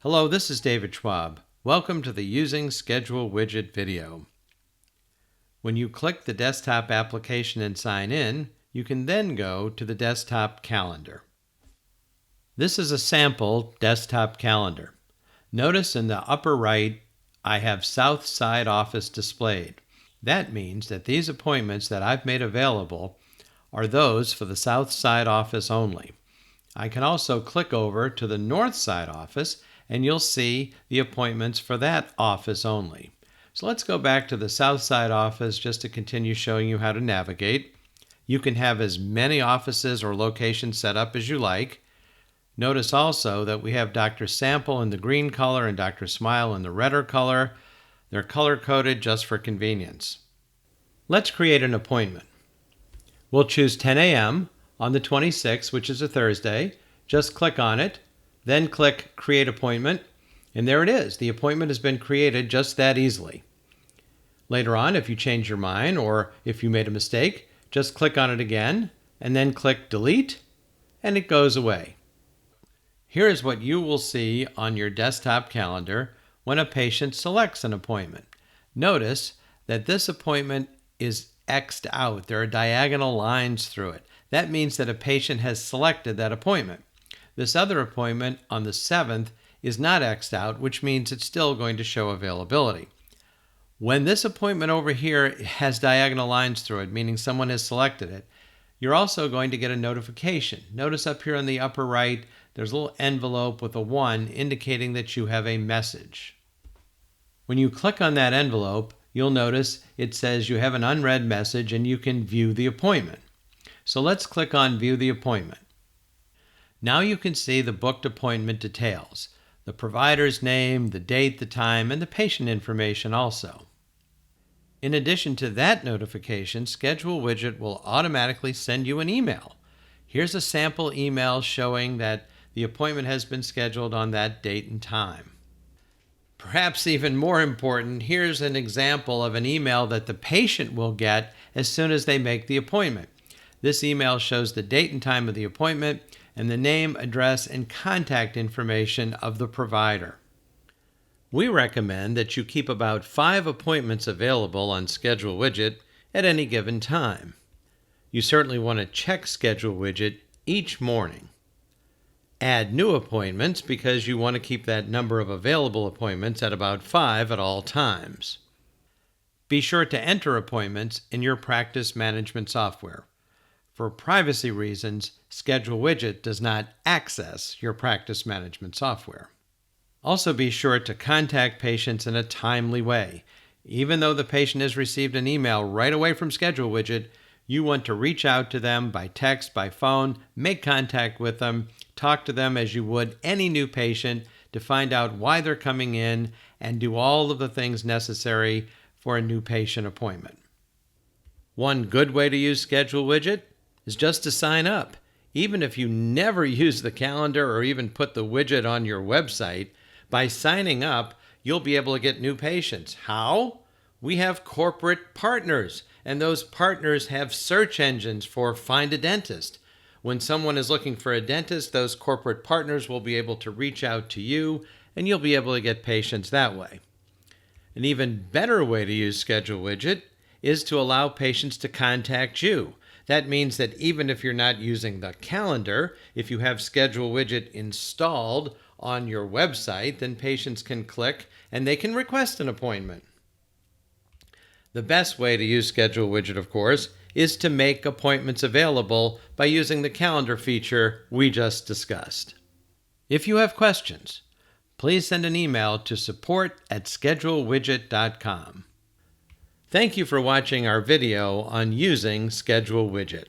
Hello, this is David Schwab. Welcome to the Using ScheduleWidget video. When you click the desktop application and sign in, you can then go to the desktop calendar. This is a sample desktop calendar. Notice in the upper right, I have South Side Office displayed. That means that these appointments that I've made available are those for the South Side Office only. I can also click over to the North Side Office and you'll see the appointments for that office only. So let's go back to the South Side Office just to continue showing you how to navigate. You can have as many offices or locations set up as you like. Notice also that we have Dr. Sample in the green color and Dr. Smile in the redder color. They're color-coded just for convenience. Let's create an appointment. We'll choose 10 a.m. on the 26th, which is a Thursday. Just click on it. Then click Create Appointment, and there it is. The appointment has been created just that easily. Later on, if you change your mind or if you made a mistake, just click on it again and then click Delete, and it goes away. Here is what you will see on your desktop calendar when a patient selects an appointment. Notice that this appointment is X'd out. There are diagonal lines through it. That means that a patient has selected that appointment. This other appointment on the 7th is not X'd out, which means it's still going to show availability. When this appointment over here has diagonal lines through it, meaning someone has selected it, you're also going to get a notification. Notice up here on the upper right, there's a little envelope with a 1 indicating that you have a message. When you click on that envelope, you'll notice it says you have an unread message and you can view the appointment. So let's click on View the Appointment. Now you can see the booked appointment details, the provider's name, the date, the time, and the patient information also. In addition to that notification, ScheduleWidget will automatically send you an email. Here's a sample email showing that the appointment has been scheduled on that date and time. Perhaps even more important, here's an example of an email that the patient will get as soon as they make the appointment. This email shows the date and time of the appointment and the name, address, and contact information of the provider. We recommend that you keep about 5 appointments available on ScheduleWidget at any given time. You certainly want to check ScheduleWidget each morning. Add new appointments because you want to keep that number of available appointments at about 5 at all times. Be sure to enter appointments in your practice management software. For privacy reasons, ScheduleWidget does not access your practice management software. Also be sure to contact patients in a timely way. Even though the patient has received an email right away from ScheduleWidget, you want to reach out to them by text, by phone, make contact with them, talk to them as you would any new patient to find out why they're coming in and do all of the things necessary for a new patient appointment. One good way to use ScheduleWidget is just to sign up. Even if you never use the calendar or even put the widget on your website, by signing up, you'll be able to get new patients. How? We have corporate partners, and those partners have search engines for Find a Dentist. When someone is looking for a dentist, those corporate partners will be able to reach out to you, and you'll be able to get patients that way. An even better way to use ScheduleWidget is to allow patients to contact you. That means that even if you're not using the calendar, if you have ScheduleWidget installed on your website, then patients can click and they can request an appointment. The best way to use ScheduleWidget, of course, is to make appointments available by using the calendar feature we just discussed. If you have questions, please send an email to support@schedulewidget.com. Thank you for watching our video on using ScheduleWidget.